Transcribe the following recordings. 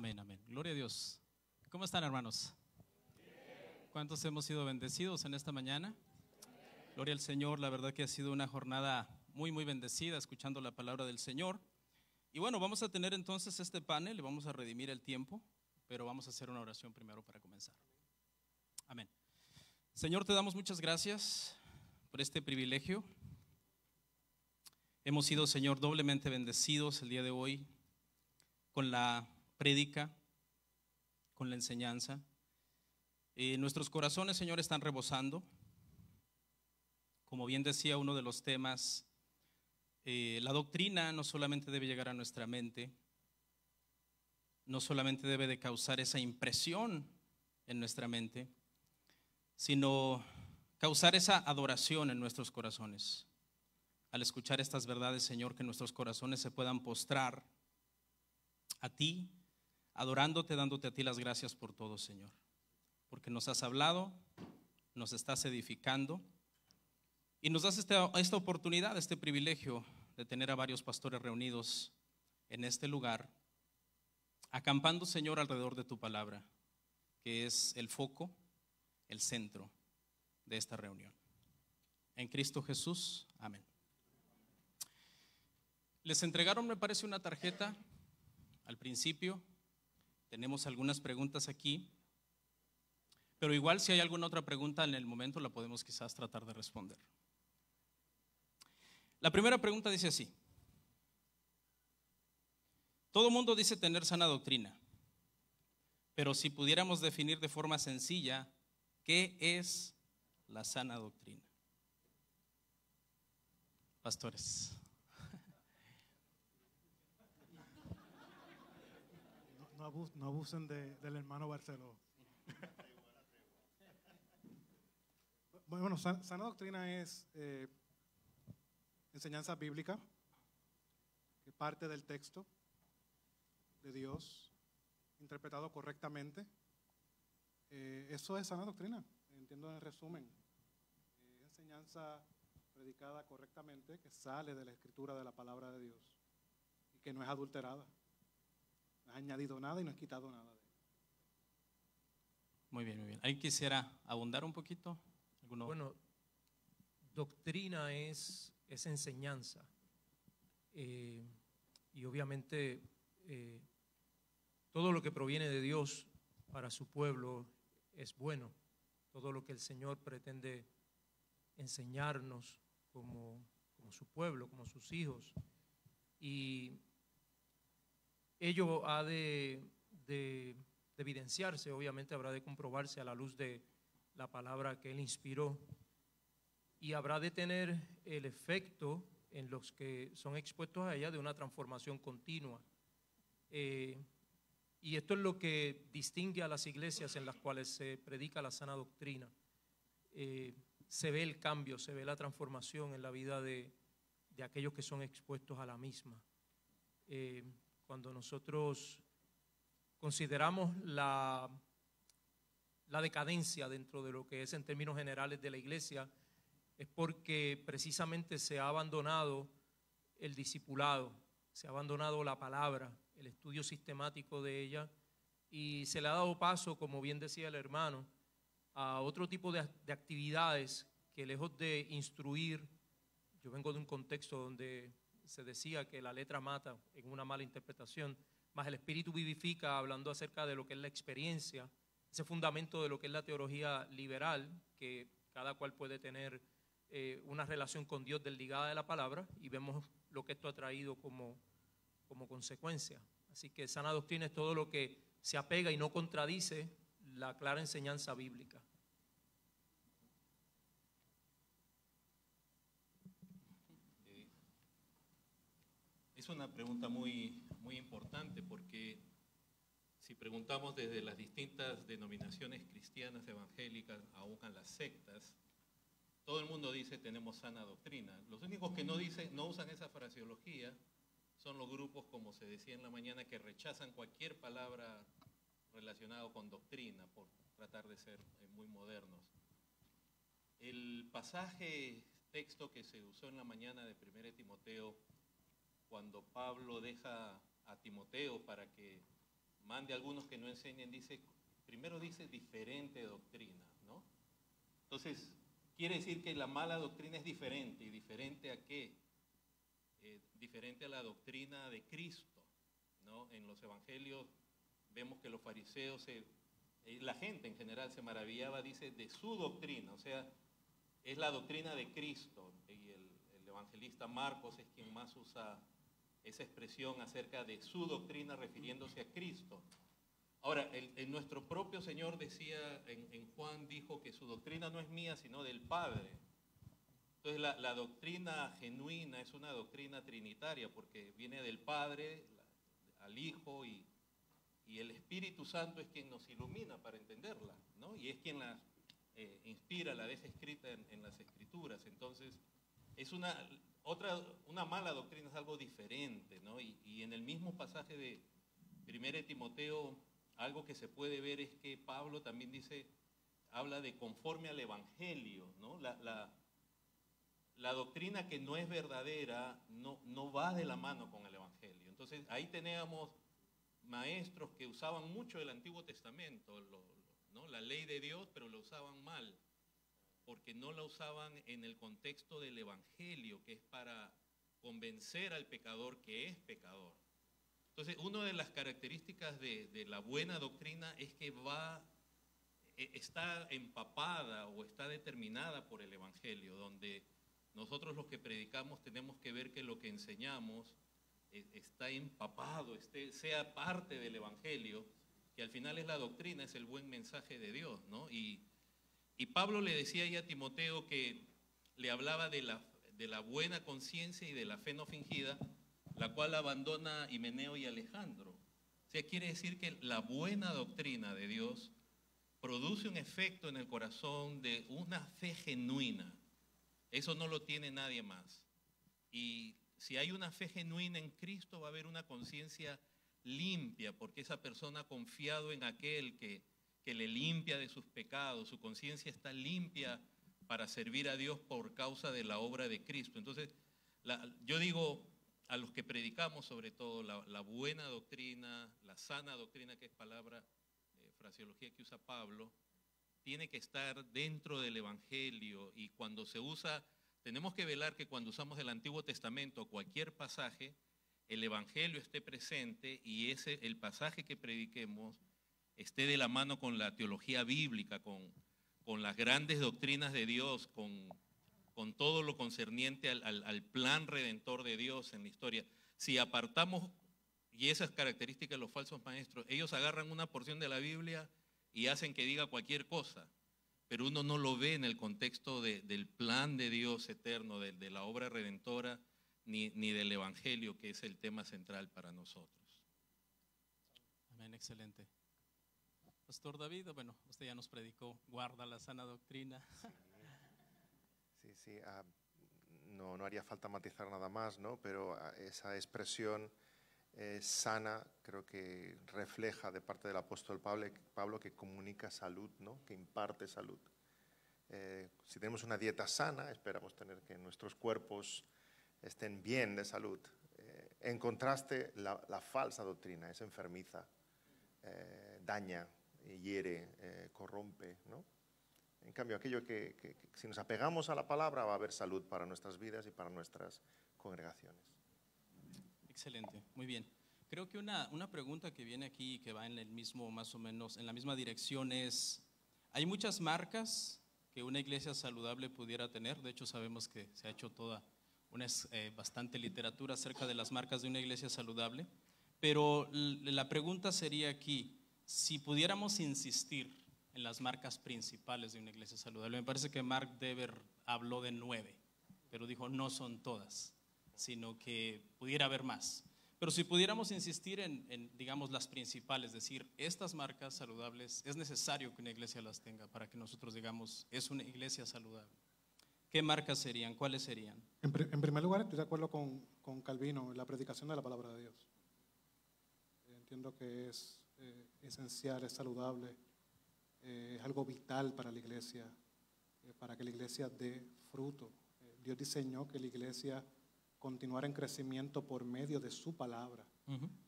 Amén, amén. Gloria a Dios. ¿Cómo están, hermanos? ¿Cuántos hemos sido bendecidos en esta mañana? Gloria al Señor, la verdad que ha sido una jornada muy, muy bendecida escuchando la palabra del Señor. Y bueno, vamos a tener entonces este panel y vamos a redimir el tiempo, pero vamos a hacer una oración primero para comenzar. Amén. Señor, te damos muchas gracias por este privilegio. Hemos sido, Señor, doblemente bendecidos el día de hoy con la prédica, con la enseñanza. Nuestros corazones, Señor, están rebosando. Como bien decía uno de los temas, la doctrina no solamente debe llegar a nuestra mente, no solamente debe de causar esa impresión en nuestra mente, sino causar esa adoración en nuestros corazones. Al escuchar estas verdades, Señor, que nuestros corazones se puedan postrar a ti, adorándote, dándote a ti las gracias por todo, Señor. Porque nos has hablado, nos estás edificando y nos das esta oportunidad, este privilegio de tener a varios pastores reunidos en este lugar, acampando, Señor, alrededor de tu palabra, que es el foco, el centro de esta reunión. En Cristo Jesús, amén. Les entregaron, me parece, una tarjeta al principio. Tenemos algunas preguntas aquí, pero igual si hay alguna otra pregunta en el momento la podemos quizás tratar de responder. La primera pregunta dice así: todo mundo dice tener sana doctrina, pero si pudiéramos definir de forma sencilla, ¿qué es la sana doctrina? Pastores. No abusen del hermano Barceló. Bueno, sana doctrina es enseñanza bíblica que parte del texto de Dios, interpretado correctamente. Eso es sana doctrina, entiendo en resumen. Enseñanza predicada correctamente que sale de la escritura de la palabra de Dios y que no es adulterada. No has añadido nada y no has quitado nada de él. Muy bien, muy bien. Ahí quisiera abundar un poquito. ¿Alguno? Bueno, doctrina es enseñanza. Y obviamente todo lo que proviene de Dios para su pueblo es bueno. Todo lo que el Señor pretende enseñarnos como su pueblo, como sus hijos. Y ello ha de evidenciarse, obviamente habrá de comprobarse a la luz de la palabra que Él inspiró, y habrá de tener el efecto en los que son expuestos a ella de una transformación continua. Y esto es lo que distingue a las iglesias en las cuales se predica la sana doctrina. Se ve el cambio, se ve la transformación en la vida de aquellos que son expuestos a la misma. Cuando nosotros consideramos la decadencia dentro de lo que es en términos generales de la iglesia, es porque precisamente se ha abandonado el discipulado, se ha abandonado la palabra, el estudio sistemático de ella, y se le ha dado paso, como bien decía el hermano, a otro tipo de actividades que, lejos de instruir, yo vengo de un contexto donde se decía que la letra mata en una mala interpretación, más el espíritu vivifica, hablando acerca de lo que es la experiencia, ese fundamento de lo que es la teología liberal, que cada cual puede tener una relación con Dios desligada de la palabra, y vemos lo que esto ha traído como consecuencia. Así que sana doctrina es todo lo que se apega y no contradice la clara enseñanza bíblica. Es una pregunta muy, muy importante, porque si preguntamos desde las distintas denominaciones cristianas, evangélicas, aún a las sectas, todo el mundo dice tenemos sana doctrina. Los únicos que no usan esa fraseología son los grupos, como se decía en la mañana, que rechazan cualquier palabra relacionada con doctrina por tratar de ser muy modernos. El texto que se usó en la mañana de 1 Timoteo, cuando Pablo deja a Timoteo para que mande a algunos que no enseñen, primero dice diferente doctrina, ¿no? Entonces, quiere decir que la mala doctrina es diferente. ¿Y diferente a qué? Diferente a la doctrina de Cristo, ¿no? En los evangelios vemos que los fariseos, la gente en general se maravillaba, dice, de su doctrina, o sea, es la doctrina de Cristo. Y el evangelista Marcos es quien más usa esa expresión acerca de su doctrina refiriéndose a Cristo. Ahora, nuestro propio Señor decía, en Juan dijo que su doctrina no es mía, sino del Padre. Entonces la doctrina genuina es una doctrina trinitaria, porque viene del Padre al Hijo, y el Espíritu Santo es quien nos ilumina para entenderla, ¿no? Y es quien la inspira, la deja escrita en las Escrituras. Entonces, es una mala doctrina, es algo diferente, ¿no? Y en el mismo pasaje de 1 Timoteo, algo que se puede ver es que Pablo también habla de conforme al Evangelio, ¿no? La doctrina que no es verdadera no va de la mano con el Evangelio. Entonces, ahí teníamos maestros que usaban mucho el Antiguo Testamento, ¿no? La ley de Dios, pero lo usaban mal, porque no la usaban en el contexto del Evangelio, que es para convencer al pecador que es pecador. Entonces, una de las características de la buena doctrina es que está empapada o está determinada por el Evangelio, donde nosotros los que predicamos tenemos que ver que lo que enseñamos está empapado, sea parte del Evangelio, que al final es la doctrina, es el buen mensaje de Dios, ¿no? Y Pablo le decía ahí a Timoteo que le hablaba de la buena conciencia y de la fe no fingida, la cual abandona Himeneo y Alejandro. O sea, quiere decir que la buena doctrina de Dios produce un efecto en el corazón de una fe genuina. Eso no lo tiene nadie más. Y si hay una fe genuina en Cristo, va a haber una conciencia limpia, porque esa persona ha confiado en aquel que le limpia de sus pecados. Su conciencia está limpia para servir a Dios por causa de la obra de Cristo. Entonces, yo digo a los que predicamos sobre todo la buena doctrina, la sana doctrina, que es fraseología que usa Pablo, tiene que estar dentro del Evangelio, y cuando se usa, tenemos que velar que cuando usamos el Antiguo Testamento, cualquier pasaje, el Evangelio esté presente y el pasaje que prediquemos esté de la mano con la teología bíblica, con las grandes doctrinas de Dios, con todo lo concerniente al plan redentor de Dios en la historia. Si apartamos, y esas características de los falsos maestros, ellos agarran una porción de la Biblia y hacen que diga cualquier cosa, pero uno no lo ve en el contexto del plan de Dios eterno, de la obra redentora, ni del Evangelio, que es el tema central para nosotros. Amén, excelente. Pastor David, bueno, usted ya nos predicó, guarda la sana doctrina. Sí, no haría falta matizar nada más, ¿no? Pero esa expresión sana creo que refleja de parte del apóstol Pablo que comunica salud, ¿no? Que imparte salud. Si tenemos una dieta sana, esperamos tener que nuestros cuerpos estén bien de salud. En contraste, la falsa doctrina es enfermiza, daña, hiere, corrompe, ¿no? En cambio, aquello que si nos apegamos a la palabra, va a haber salud para nuestras vidas y para nuestras congregaciones. Excelente, muy bien. Creo que una pregunta que viene aquí, que va en el mismo, más o menos, en la misma dirección es, ¿hay muchas marcas que una iglesia saludable pudiera tener? De hecho, sabemos que se ha hecho bastante literatura acerca de las marcas de una iglesia saludable, pero la pregunta sería aquí, si pudiéramos insistir en las marcas principales de una iglesia saludable. Me parece que Mark Dever habló de 9, pero dijo no son todas, sino que pudiera haber más. Pero si pudiéramos insistir en digamos, las principales, decir, estas marcas saludables, es necesario que una iglesia las tenga para que nosotros digamos, es una iglesia saludable. ¿Qué marcas serían? ¿Cuáles serían? En primer lugar, estoy de acuerdo con Calvino en la predicación de la palabra de Dios. Entiendo que es esencial, es saludable, es algo vital para la iglesia, para que la iglesia dé fruto. Dios diseñó que la iglesia continuara en crecimiento por medio de su palabra.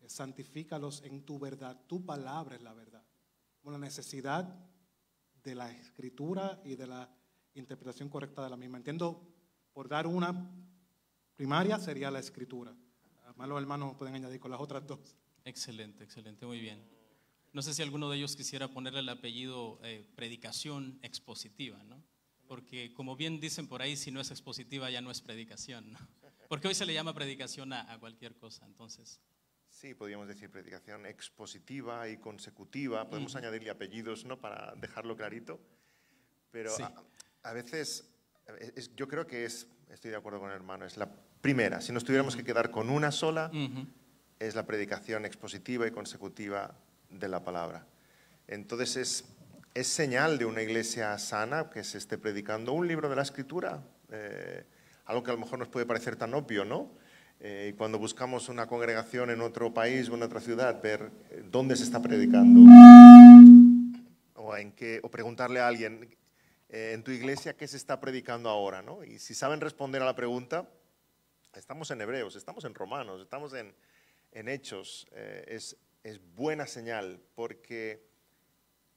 Santifícalos en tu verdad, tu palabra es la verdad. Con la necesidad de la escritura y de la interpretación correcta de la misma. Entiendo, por dar una primaria sería la escritura. Además los hermanos pueden añadir con las otras dos. Excelente, excelente, muy bien. No sé si alguno de ellos quisiera ponerle el apellido predicación expositiva, ¿no? Porque como bien dicen por ahí, si no es expositiva ya no es predicación, ¿no? Porque hoy se le llama predicación a cualquier cosa, entonces. Sí, podríamos decir predicación expositiva y consecutiva. Podemos añadirle apellidos, ¿no? Para dejarlo clarito. Pero sí. a veces, yo creo que estoy de acuerdo con el hermano, es la primera. Si nos tuviéramos que quedar con una sola, es la predicación expositiva y consecutiva de la palabra. Entonces es señal de una iglesia sana que se esté predicando un libro de la Escritura, algo que a lo mejor nos puede parecer tan obvio, ¿no? Y cuando buscamos una congregación en otro país o en otra ciudad, ver dónde se está predicando o preguntarle a alguien en tu iglesia qué se está predicando ahora, ¿no? Y si saben responder a la pregunta, estamos en Hebreos, estamos en Romanos, estamos en Hechos, es buena señal porque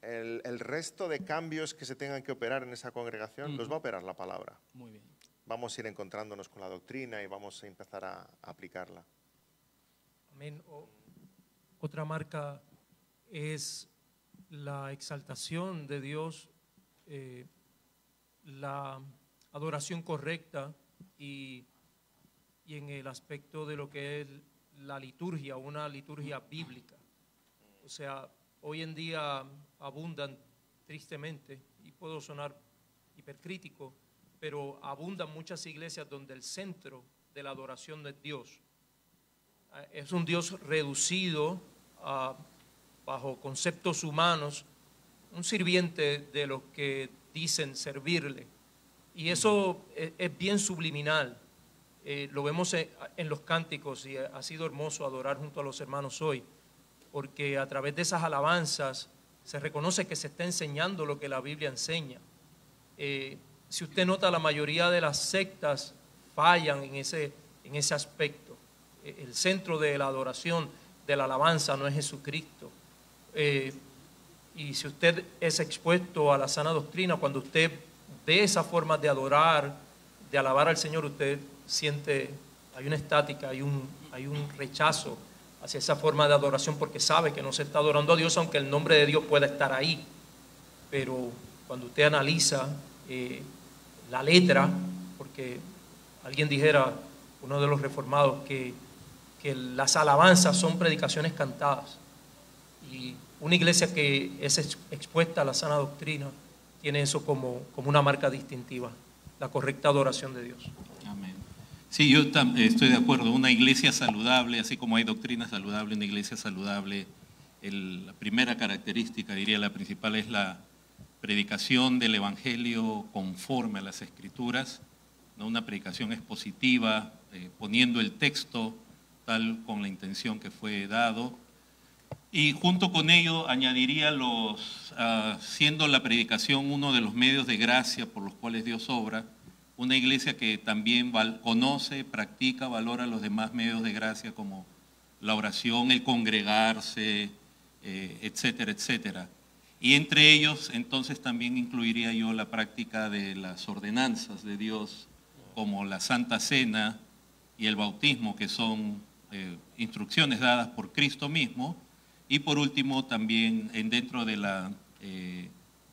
el resto de cambios que se tengan que operar en esa congregación los va a operar la palabra. Muy bien. Vamos a ir encontrándonos con la doctrina y vamos a empezar a aplicarla. Amén. Otra marca es la exaltación de Dios, la adoración correcta y en el aspecto de lo que es la liturgia, una liturgia bíblica. O sea, hoy en día abundan tristemente, y puedo sonar hipercrítico, pero abundan muchas iglesias donde el centro de la adoración no es Dios. Es un Dios reducido bajo conceptos humanos, un sirviente de los que dicen servirle. Y eso es bien subliminal. Lo vemos en los cánticos y ha sido hermoso adorar junto a los hermanos hoy, porque a través de esas alabanzas se reconoce que se está enseñando lo que la Biblia enseña. Si usted nota, la mayoría de las sectas fallan en ese aspecto. El centro de la adoración, de la alabanza, no es Jesucristo. Y si usted es expuesto a la sana doctrina, cuando usted ve esa forma de adorar, de alabar al Señor, usted siente, hay una estática, hay un rechazo hacia esa forma de adoración, porque sabe que no se está adorando a Dios, aunque el nombre de Dios pueda estar ahí. Pero cuando usted analiza la letra, porque alguien dijera, uno de los reformados, que las alabanzas son predicaciones cantadas, y una iglesia que es expuesta a la sana doctrina tiene eso como una marca distintiva, la correcta adoración de Dios. Amén. Sí, yo estoy de acuerdo. Una iglesia saludable, así como hay doctrina saludable, una iglesia saludable, la primera característica, diría la principal, es la predicación del Evangelio conforme a las Escrituras, ¿no? Una predicación expositiva, poniendo el texto tal con la intención que fue dado. Y junto con ello añadiría siendo la predicación uno de los medios de gracia por los cuales Dios obra, una iglesia que también conoce, practica, valora los demás medios de gracia como la oración, el congregarse, etcétera, etcétera. Y entre ellos entonces también incluiría yo la práctica de las ordenanzas de Dios, como la Santa Cena y el bautismo, que son instrucciones dadas por Cristo mismo. Y por último también dentro de la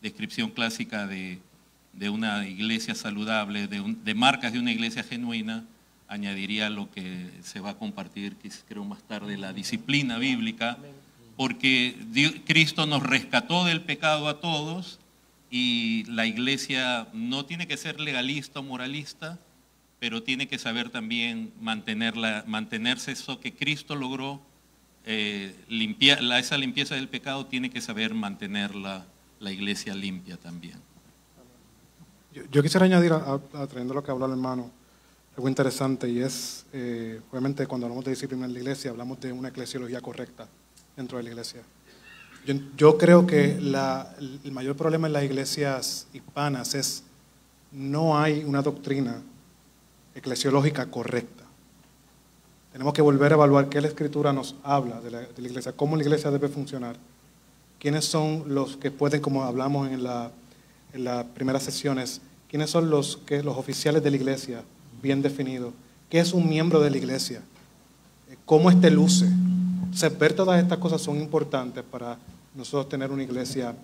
descripción clásica de una iglesia saludable, de marcas de una iglesia genuina, añadiría lo que se va a compartir, creo más tarde, la disciplina bíblica, porque Cristo nos rescató del pecado a todos y la iglesia no tiene que ser legalista o moralista, pero tiene que saber también mantenerse eso que Cristo logró, esa limpieza del pecado, tiene que saber mantener la iglesia limpia también. Yo quisiera añadir, atrayendo lo que habló el hermano, algo interesante, y es, obviamente cuando hablamos de disciplina en la iglesia, hablamos de una eclesiología correcta dentro de la iglesia. Yo creo que el mayor problema en las iglesias hispanas es no hay una doctrina eclesiológica correcta. Tenemos que volver a evaluar qué la Escritura nos habla de la iglesia, cómo la iglesia debe funcionar. ¿Quiénes son los que pueden, como hablamos en las primeras sesiones, quiénes son los oficiales de la iglesia bien definidos? ¿Qué es un miembro de la iglesia? ¿Cómo luce? Entonces, ver todas estas cosas son importantes para nosotros tener una iglesia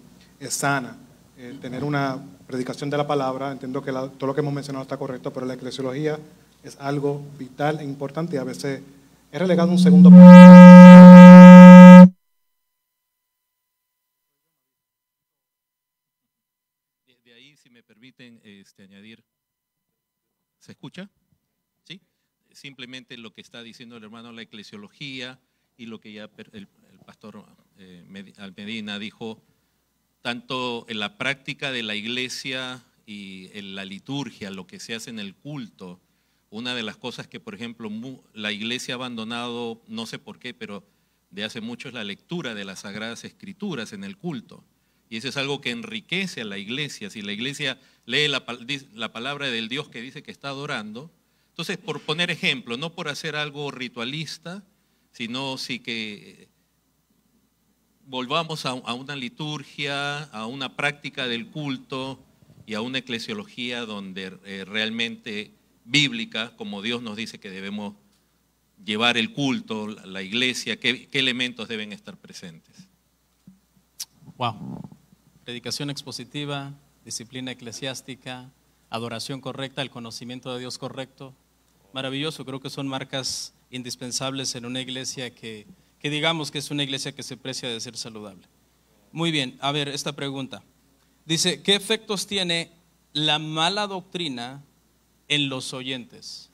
sana, tener una predicación de la palabra. Entiendo que todo lo que hemos mencionado está correcto, pero la eclesiología es algo vital e importante y a veces es relegado a un segundo plano. De ahí, si me permiten añadir, ¿se escucha? ¿Sí? Simplemente lo que está diciendo el hermano, la eclesiología y lo que ya el pastor Medina dijo, tanto en la práctica de la iglesia y en la liturgia, lo que se hace en el culto. Una de las cosas que, por ejemplo, la iglesia ha abandonado, no sé por qué, pero de hace mucho, es la lectura de las Sagradas Escrituras en el culto. Y eso es algo que enriquece a la iglesia. Si la iglesia lee la palabra del Dios que dice que está adorando, entonces, por poner ejemplo, no por hacer algo ritualista, sino sí que volvamos a una liturgia, a una práctica del culto y a una eclesiología donde realmente bíblica, como Dios nos dice que debemos llevar el culto, la iglesia, qué elementos deben estar presentes. Wow. Predicación expositiva, disciplina eclesiástica, adoración correcta, el conocimiento de Dios correcto. Maravilloso, creo que son marcas indispensables en una iglesia que digamos que es una iglesia que se precia de ser saludable. Muy bien, a ver, esta pregunta. Dice, ¿qué efectos tiene la mala doctrina en los oyentes?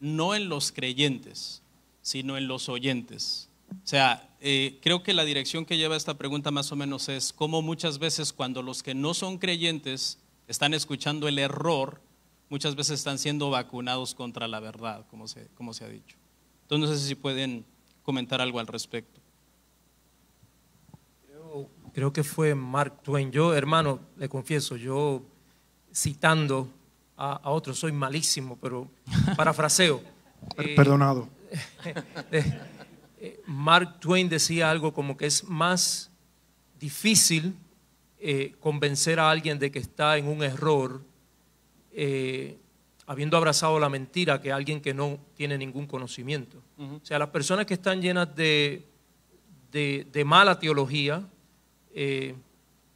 No en los creyentes, sino en los oyentes. O sea, creo que la dirección que lleva esta pregunta más o menos es cómo muchas veces cuando los que no son creyentes están escuchando el error, muchas veces están siendo vacunados contra la verdad, como se ha dicho. Entonces no sé si pueden comentar algo al respecto. Creo que fue Mark Twain. Yo, hermano, le confieso, yo citando a otros soy malísimo, pero parafraseo. Perdonado. Mark Twain decía algo como que es más difícil convencer a alguien de que está en un error habiendo abrazado la mentira que alguien que no tiene ningún conocimiento. O sea, las personas que están llenas de mala teología,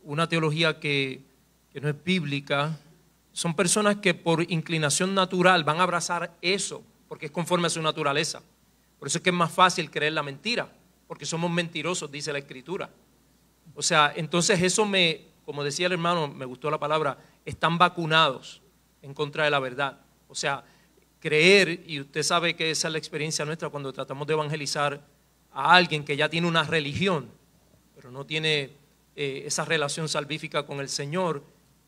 una teología que no es bíblica, son personas que por inclinación natural van a abrazar eso, porque es conforme a su naturaleza. Por eso es que es más fácil creer la mentira, porque somos mentirosos, dice la Escritura. O sea, entonces eso como decía el hermano, me gustó la palabra, están vacunados en contra de la verdad. O sea, creer, y usted sabe que esa es la experiencia nuestra cuando tratamos de evangelizar a alguien que ya tiene una religión, pero no tiene esa relación salvífica con el Señor,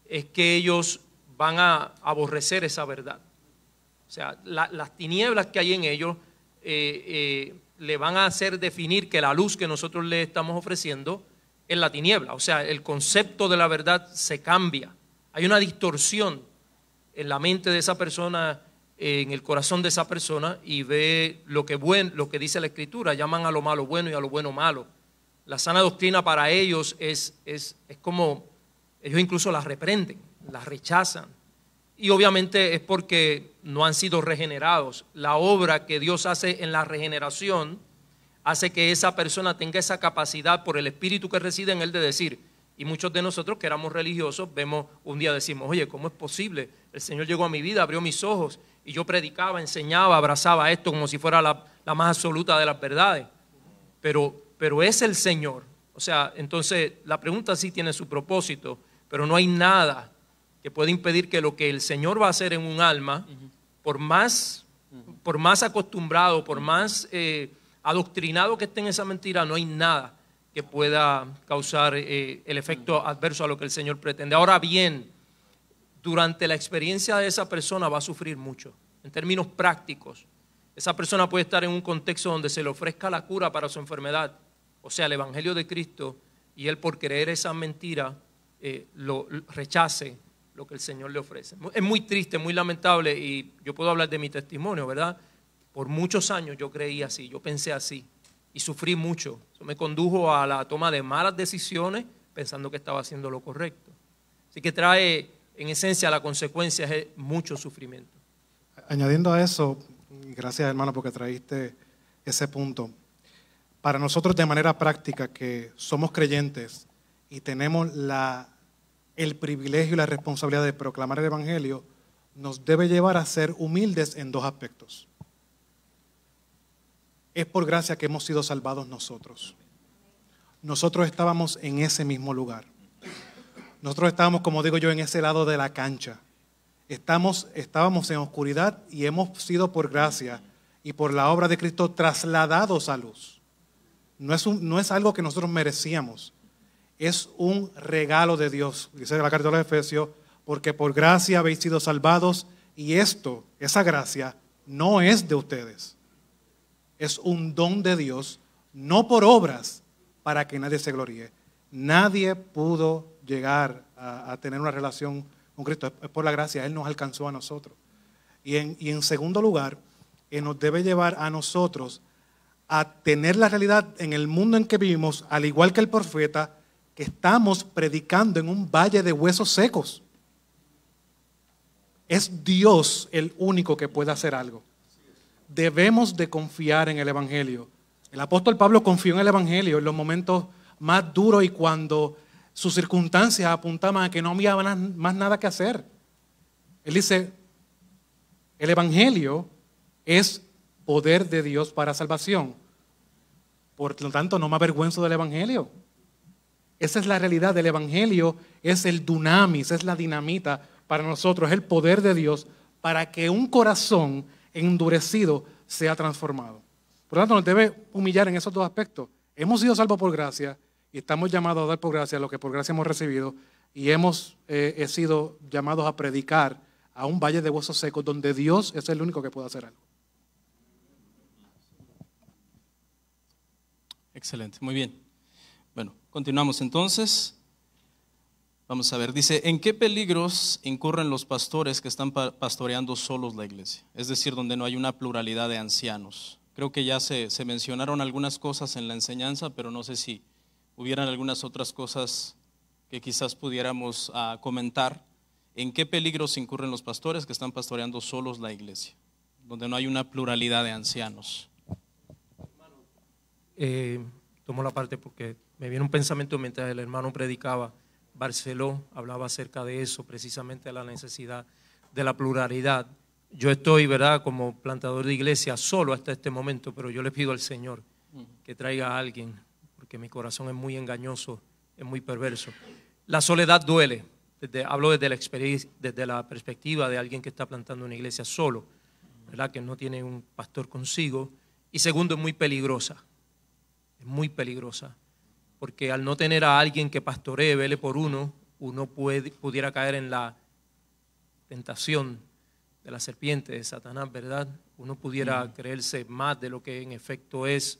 es que ellos van a aborrecer esa verdad. O sea, las tinieblas que hay en ellos le van a hacer definir que la luz que nosotros le estamos ofreciendo es la tiniebla. O sea, el concepto de la verdad se cambia. Hay una distorsión en la mente de esa persona, en el corazón de esa persona, y ve lo que dice la Escritura. Llaman a lo malo bueno y a lo bueno malo. La sana doctrina para ellos es como, ellos incluso la reprenden, la rechazan. Y obviamente es porque no han sido regenerados. La obra que Dios hace en la regeneración hace que esa persona tenga esa capacidad por el Espíritu que reside en él de decir. Y muchos de nosotros que éramos religiosos, vemos un día decimos, oye, ¿cómo es posible? El Señor llegó a mi vida, abrió mis ojos y yo predicaba, enseñaba, abrazaba esto como si fuera la más absoluta de las verdades. Pero es el Señor. O sea, entonces la pregunta sí tiene su propósito, pero no hay nada que pueda impedir que lo que el Señor va a hacer en un alma, por más acostumbrado, por más adoctrinado que esté en esa mentira, no hay nada que pueda causar el efecto adverso a lo que el Señor pretende. Ahora bien, durante la experiencia de esa persona va a sufrir mucho, en términos prácticos. Esa persona puede estar en un contexto donde se le ofrezca la cura para su enfermedad, o sea, el Evangelio de Cristo, y él por creer esa mentira lo rechace lo que el Señor le ofrece. Es muy triste, muy lamentable, y yo puedo hablar de mi testimonio, ¿verdad? Por muchos años yo creí así, yo pensé así y sufrí mucho. Eso me condujo a la toma de malas decisiones pensando que estaba haciendo lo correcto. Así que trae, en esencia, la consecuencia es mucho sufrimiento. Añadiendo a eso, gracias hermano porque traíste ese punto, para nosotros de manera práctica que somos creyentes y tenemos el privilegio y la responsabilidad de proclamar el Evangelio, nos debe llevar a ser humildes en dos aspectos. Es por gracia que hemos sido salvados nosotros. Nosotros estábamos en ese mismo lugar. Nosotros estábamos, como digo yo, en ese lado de la cancha. Estábamos en oscuridad y hemos sido por gracia y por la obra de Cristo trasladados a luz. No es algo que nosotros merecíamos. Es un regalo de Dios, dice la carta de los Efesios, porque por gracia habéis sido salvados y esa gracia, no es de ustedes. Es un don de Dios, no por obras, para que nadie se gloríe. Nadie pudo llegar a tener una relación con Cristo, es por la gracia, Él nos alcanzó a nosotros. Y en segundo lugar, nos debe llevar a nosotros a tener la realidad en el mundo en que vivimos, al igual que el profeta, que estamos predicando en un valle de huesos secos. Es Dios el único que puede hacer algo. Debemos de confiar en el Evangelio. El apóstol Pablo confió en el Evangelio en los momentos más duros y cuando sus circunstancias apuntaban a que no había más nada que hacer. Él dice, el Evangelio es poder de Dios para salvación. Por lo tanto, no me avergüenzo del Evangelio. Esa es la realidad del Evangelio, es el dunamis, es la dinamita para nosotros, es el poder de Dios para que un corazón endurecido sea transformado. Por lo tanto, nos debe humillar en esos dos aspectos. Hemos sido salvos por gracia y estamos llamados a dar por gracia lo que por gracia hemos recibido y hemos sido llamados a predicar a un valle de huesos secos donde Dios es el único que puede hacer algo. Excelente, muy bien. Bueno, continuamos entonces. Vamos a ver, dice, ¿en qué peligros incurren los pastores que están pastoreando solos la iglesia? Es decir, donde no hay una pluralidad de ancianos. Creo que ya se mencionaron algunas cosas en la enseñanza, pero no sé si hubieran algunas otras cosas que quizás pudiéramos comentar. ¿En qué peligros incurren los pastores que están pastoreando solos la iglesia? Donde no hay una pluralidad de ancianos. Tomo la parte porque me viene un pensamiento mientras el hermano predicaba. Barceló hablaba acerca de eso, precisamente de la necesidad de la pluralidad. Yo estoy, ¿verdad?, como plantador de iglesia solo hasta este momento, pero yo le pido al Señor que traiga a alguien, porque mi corazón es muy engañoso, es muy perverso. La soledad duele. Hablo desde la perspectiva de alguien que está plantando una iglesia solo, ¿verdad?, que no tiene un pastor consigo. Y segundo, es muy peligrosa. Es muy peligrosa. Porque al no tener a alguien que pastoree, vele por uno pudiera caer en la tentación de la serpiente de Satanás, ¿verdad? Uno pudiera creerse más de lo que en efecto es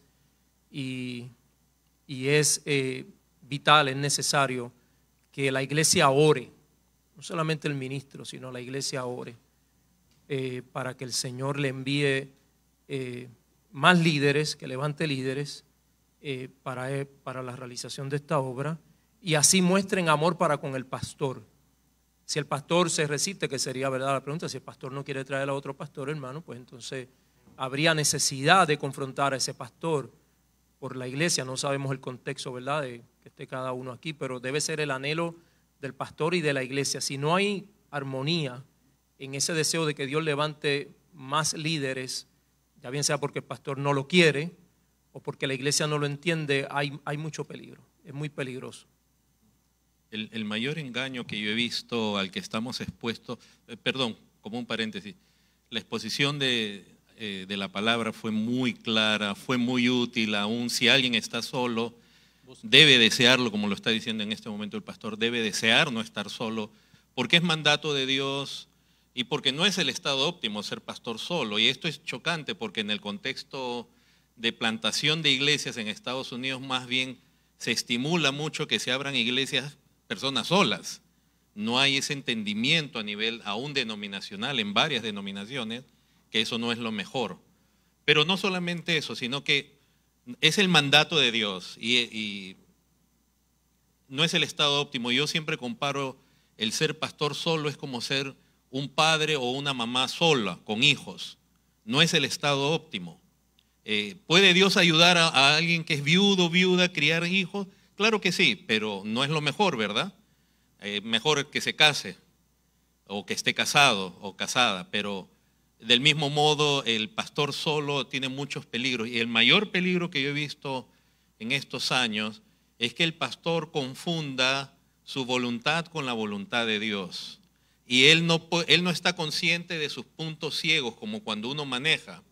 y es vital, es necesario que la iglesia ore, no solamente el ministro, sino la iglesia ore para que el Señor le envíe más líderes, que levante líderes para la realización de esta obra y así muestren amor para con el pastor. Si el pastor se resiste, que sería verdad la pregunta, si el pastor no quiere traer a otro pastor, hermano, pues entonces habría necesidad de confrontar a ese pastor por la iglesia. No sabemos el contexto, ¿verdad?, de que esté cada uno aquí, pero debe ser el anhelo del pastor y de la iglesia. Si no hay armonía en ese deseo de que Dios levante más líderes, ya bien sea porque el pastor no lo quiere o porque la iglesia no lo entiende, hay mucho peligro, es muy peligroso. El mayor engaño que yo he visto al que estamos expuestos, perdón, como un paréntesis, la exposición de la palabra fue muy clara, fue muy útil, aún si alguien está solo, debe desearlo, como lo está diciendo en este momento el pastor, debe desear no estar solo, porque es mandato de Dios y porque no es el estado óptimo ser pastor solo. Y esto es chocante porque en el contexto de plantación de iglesias en Estados Unidos más bien se estimula mucho que se abran iglesias personas solas. No hay ese entendimiento a nivel aún denominacional en varias denominaciones que eso no es lo mejor. Pero no solamente eso, sino que es el mandato de Dios y no es el estado óptimo. Yo siempre comparo el ser pastor solo es como ser un padre o una mamá sola, con hijos. No es el estado óptimo. ¿Puede Dios ayudar a alguien que es viudo, viuda, a criar hijos? Claro que sí, pero no es lo mejor, ¿verdad? Mejor que se case, o que esté casado o casada, pero del mismo modo el pastor solo tiene muchos peligros. Y el mayor peligro que yo he visto en estos años es que el pastor confunda su voluntad con la voluntad de Dios. Y él no está consciente de sus puntos ciegos, como cuando uno maneja.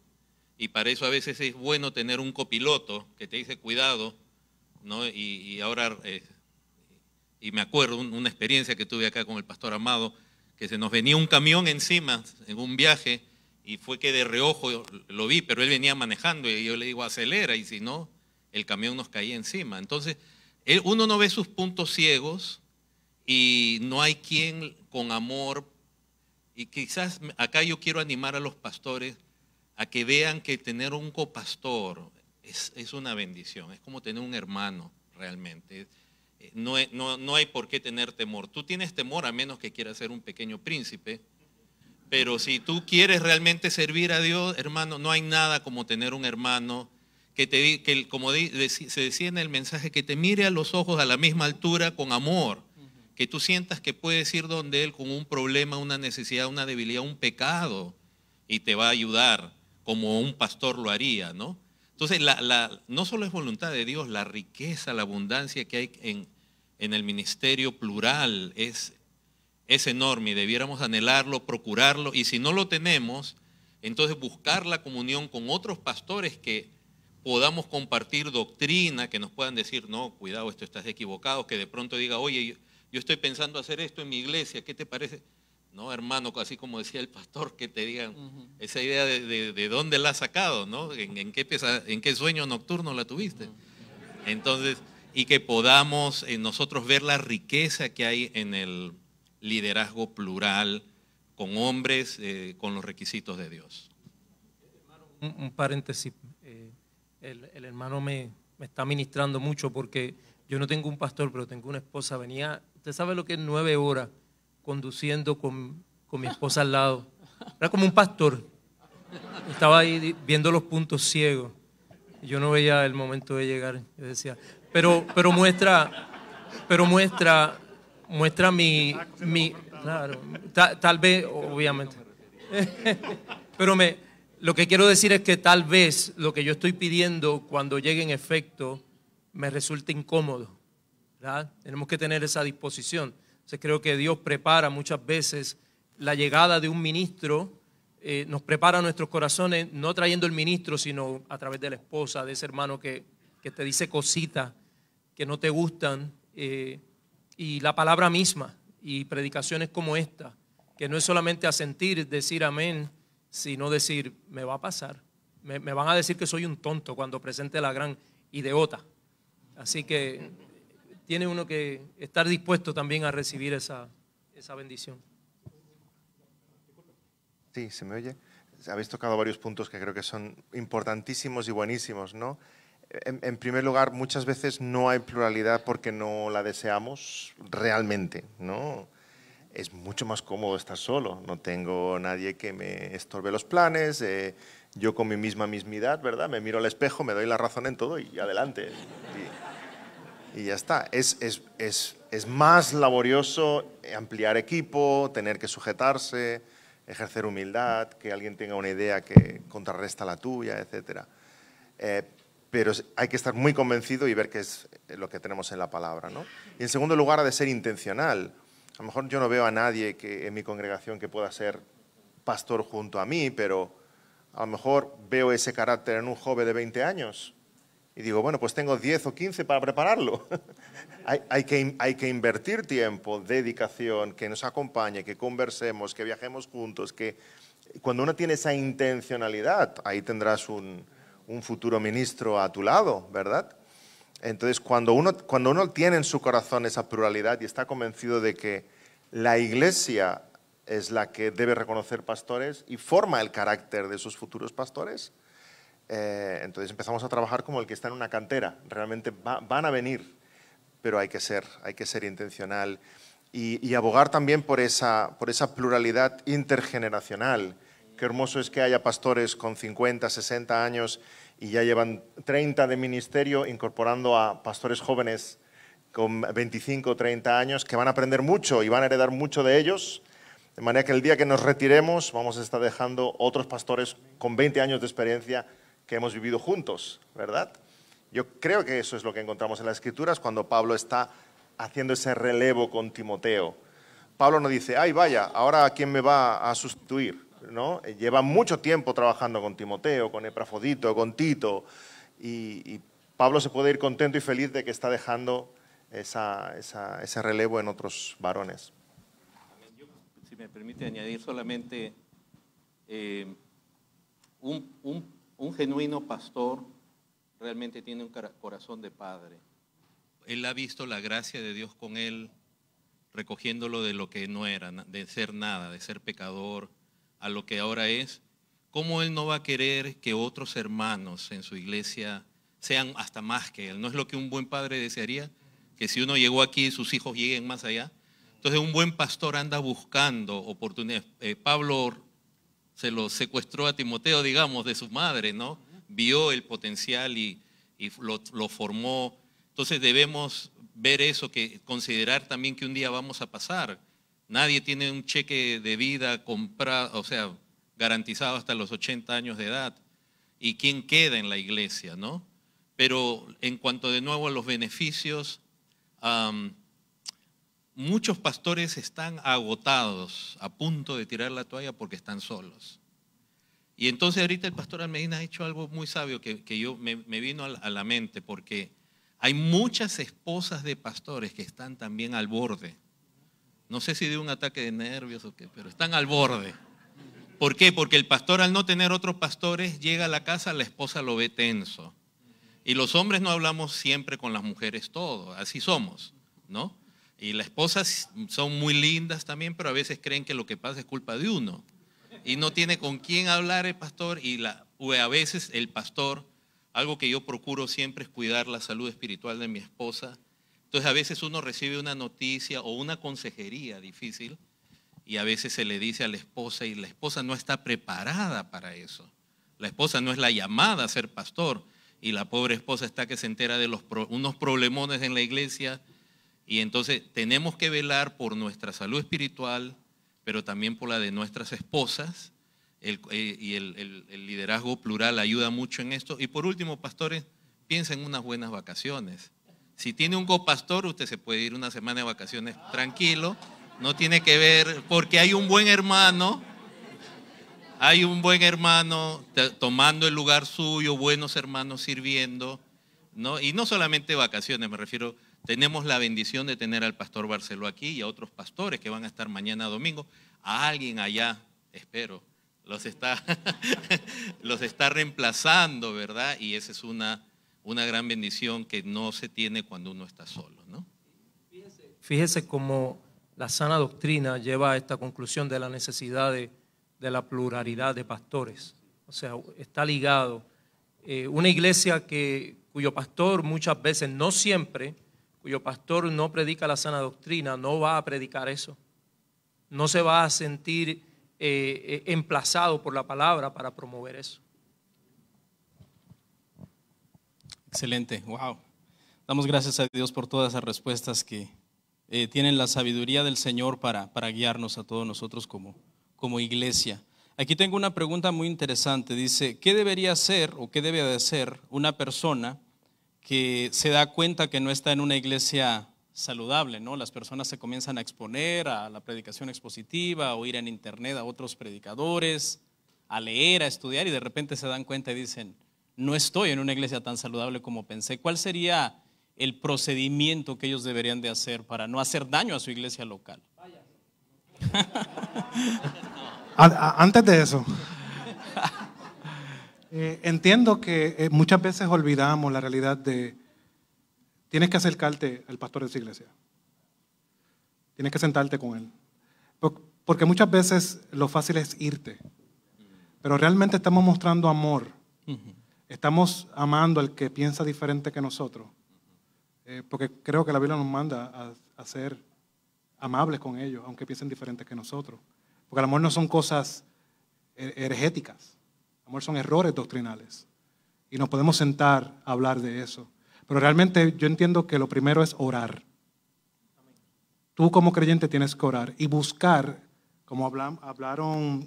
Y para eso a veces es bueno tener un copiloto que te dice cuidado, ¿no? Y ahora, y me acuerdo una experiencia que tuve acá con el pastor Amado, que se nos venía un camión encima en un viaje y fue que de reojo lo vi, pero él venía manejando y yo le digo acelera y si no, el camión nos caía encima. Entonces, uno no ve sus puntos ciegos y no hay quien con amor, y quizás acá yo quiero animar a los pastores a que vean que tener un copastor es una bendición, es como tener un hermano realmente. No hay por qué tener temor. Tú tienes temor a menos que quieras ser un pequeño príncipe, pero si tú quieres realmente servir a Dios, hermano, no hay nada como tener un hermano que como se decía en el mensaje, que te mire a los ojos a la misma altura con amor, que tú sientas que puedes ir donde Él con un problema, una necesidad, una debilidad, un pecado, y te va a ayudar como un pastor lo haría, ¿no? Entonces, no solo es voluntad de Dios, la riqueza, la abundancia que hay en el ministerio plural es enorme y debiéramos anhelarlo, procurarlo, y si no lo tenemos, entonces buscar la comunión con otros pastores que podamos compartir doctrina, que nos puedan decir, no, cuidado, esto estás equivocado, que de pronto diga, oye, yo estoy pensando hacer esto en mi iglesia, ¿qué te parece? No, hermano, así como decía el pastor, que te digan esa idea de dónde la has sacado, ¿no? ¿En qué sueño nocturno la tuviste? Entonces, y que podamos nosotros ver la riqueza que hay en el liderazgo plural, con hombres, con los requisitos de Dios. Un paréntesis, el hermano me está ministrando mucho porque yo no tengo un pastor, pero tengo una esposa. Venía, usted sabe lo que es 9 horas conduciendo con mi esposa al lado. Era como un pastor. Estaba ahí viendo los puntos ciegos. Yo no veía el momento de llegar. Yo decía, pero muestra mi claro, tal vez, obviamente. Pero lo que quiero decir es que tal vez lo que yo estoy pidiendo cuando llegue en efecto me resulte incómodo, ¿verdad? Tenemos que tener esa disposición. Entonces creo que Dios prepara muchas veces la llegada de un ministro, nos prepara nuestros corazones, no trayendo el ministro, sino a través de la esposa, de ese hermano que te dice cositas que no te gustan, y la palabra misma, y predicaciones como esta, que no es solamente asentir, decir amén, sino decir, me va a pasar, me van a decir que soy un tonto cuando presente la gran ideota. Así que tiene uno que estar dispuesto también a recibir esa bendición. Sí, ¿se me oye? Habéis tocado varios puntos que creo que son importantísimos y buenísimos, ¿no? En primer lugar, muchas veces no hay pluralidad porque no la deseamos realmente, ¿no? Es mucho más cómodo estar solo, no tengo nadie que me estorbe los planes, yo con mi mismidad, ¿verdad? Me miro al espejo, me doy la razón en todo y adelante. Y ya está. Es más laborioso ampliar equipo, tener que sujetarse, ejercer humildad, que alguien tenga una idea que contrarresta la tuya, etc. Pero hay que estar muy convencido y ver qué es lo que tenemos en la palabra, ¿no? Y en segundo lugar, ha de ser intencional. A lo mejor yo no veo a nadie en mi congregación que pueda ser pastor junto a mí, pero a lo mejor veo ese carácter en un joven de 20 años y digo, bueno, pues tengo 10 o 15 para prepararlo. hay que invertir tiempo, dedicación, que nos acompañe, que conversemos, que viajemos juntos, que cuando uno tiene esa intencionalidad, ahí tendrás un futuro ministro a tu lado, ¿verdad? Entonces, cuando uno tiene en su corazón esa pluralidad y está convencido de que la iglesia es la que debe reconocer pastores y forma el carácter de sus futuros pastores, Entonces empezamos a trabajar como el que está en una cantera. Realmente van a venir, pero hay que ser intencional y abogar también por esa pluralidad intergeneracional. Qué hermoso es que haya pastores con 50, 60 años y ya llevan 30 de ministerio, incorporando a pastores jóvenes con 25, 30 años, que van a aprender mucho y van a heredar mucho de ellos, de manera que el día que nos retiremos vamos a estar dejando otros pastores con 20 años de experiencia que hemos vivido juntos, ¿verdad? Yo creo que eso es lo que encontramos en las Escrituras cuando Pablo está haciendo ese relevo con Timoteo. Pablo no dice, ay vaya, ahora ¿quién me va a sustituir? ¿No? Lleva mucho tiempo trabajando con Timoteo, con Epafrodito, con Tito, y Pablo se puede ir contento y feliz de que está dejando ese relevo en otros varones. Yo, si me permite añadir solamente, un genuino pastor realmente tiene un corazón de padre. Él ha visto la gracia de Dios con él, recogiéndolo de lo que no era, de ser nada, de ser pecador, a lo que ahora es. ¿Cómo él no va a querer que otros hermanos en su iglesia sean hasta más que él? ¿No es lo que un buen padre desearía? Que si uno llegó aquí, sus hijos lleguen más allá. Entonces un buen pastor anda buscando oportunidades. Pablo se lo secuestró a Timoteo, digamos, de su madre, ¿no? Vio el potencial y lo formó. Entonces debemos ver eso, que considerar también que un día vamos a pasar. Nadie tiene un cheque de vida comprado, o sea, garantizado hasta los 80 años de edad. ¿Y quién queda en la iglesia, no? Pero en cuanto de nuevo a los beneficios, muchos pastores están agotados, a punto de tirar la toalla porque están solos. Y entonces ahorita el pastor Almeida ha hecho algo muy sabio que yo me vino a la mente, porque hay muchas esposas de pastores que están también al borde. No sé si de un ataque de nervios o qué, pero están al borde. ¿Por qué? Porque el pastor, al no tener otros pastores, llega a la casa, la esposa lo ve tenso. Y los hombres no hablamos siempre con las mujeres todo, así somos, ¿no? Y las esposas son muy lindas también, pero a veces creen que lo que pasa es culpa de uno. Y no tiene con quién hablar el pastor, o a veces el pastor, algo que yo procuro siempre es cuidar la salud espiritual de mi esposa. Entonces a veces uno recibe una noticia o una consejería difícil y a veces se le dice a la esposa y la esposa no está preparada para eso. La esposa no es la llamada a ser pastor y la pobre esposa está que se entera de unos problemones en la iglesia, y entonces tenemos que velar por nuestra salud espiritual, pero también por la de nuestras esposas. El liderazgo plural ayuda mucho en esto. Y por último, pastores, piensen en unas buenas vacaciones. Si tiene un copastor, usted se puede ir una semana de vacaciones tranquilo, no tiene que ver, porque hay un buen hermano tomando el lugar suyo, buenos hermanos sirviendo, ¿no? Y no solamente vacaciones, me refiero, tenemos la bendición de tener al pastor Barceló aquí y a otros pastores que van a estar mañana domingo. A alguien allá, espero, los está reemplazando, ¿verdad? Y esa es una gran bendición que no se tiene cuando uno está solo, ¿no? Fíjese cómo la sana doctrina lleva a esta conclusión de la necesidad de la pluralidad de pastores. O sea, está ligado. Una iglesia cuyo pastor muchas veces, no siempre, cuyo pastor no predica la sana doctrina, no va a predicar eso. No se va a sentir emplazado por la palabra para promover eso. Excelente, wow. Damos gracias a Dios por todas esas respuestas que tienen la sabiduría del Señor para guiarnos a todos nosotros como iglesia. Aquí tengo una pregunta muy interesante. Dice, ¿qué debería hacer o qué debe de hacer una persona que se da cuenta que no está en una iglesia saludable, ¿no? Las personas se comienzan a exponer a la predicación expositiva, o ir en internet a otros predicadores, a leer, a estudiar, y de repente se dan cuenta y dicen, no estoy en una iglesia tan saludable como pensé. ¿Cuál sería el procedimiento que ellos deberían de hacer para no hacer daño a su iglesia local? Antes de eso, entiendo que muchas veces olvidamos la realidad de tienes que acercarte al pastor de esa iglesia. Tienes que sentarte con él. Porque muchas veces lo fácil es irte. Pero realmente estamos mostrando amor estamos amando al que piensa diferente que nosotros, porque creo que la Biblia nos manda a ser amables con ellos, aunque piensen diferente que nosotros. Porque el amor no son cosas hergéticas, el amor son errores doctrinales. Y nos podemos sentar a hablar de eso. Pero realmente yo entiendo que lo primero es orar. Tú como creyente tienes que orar y buscar, como habló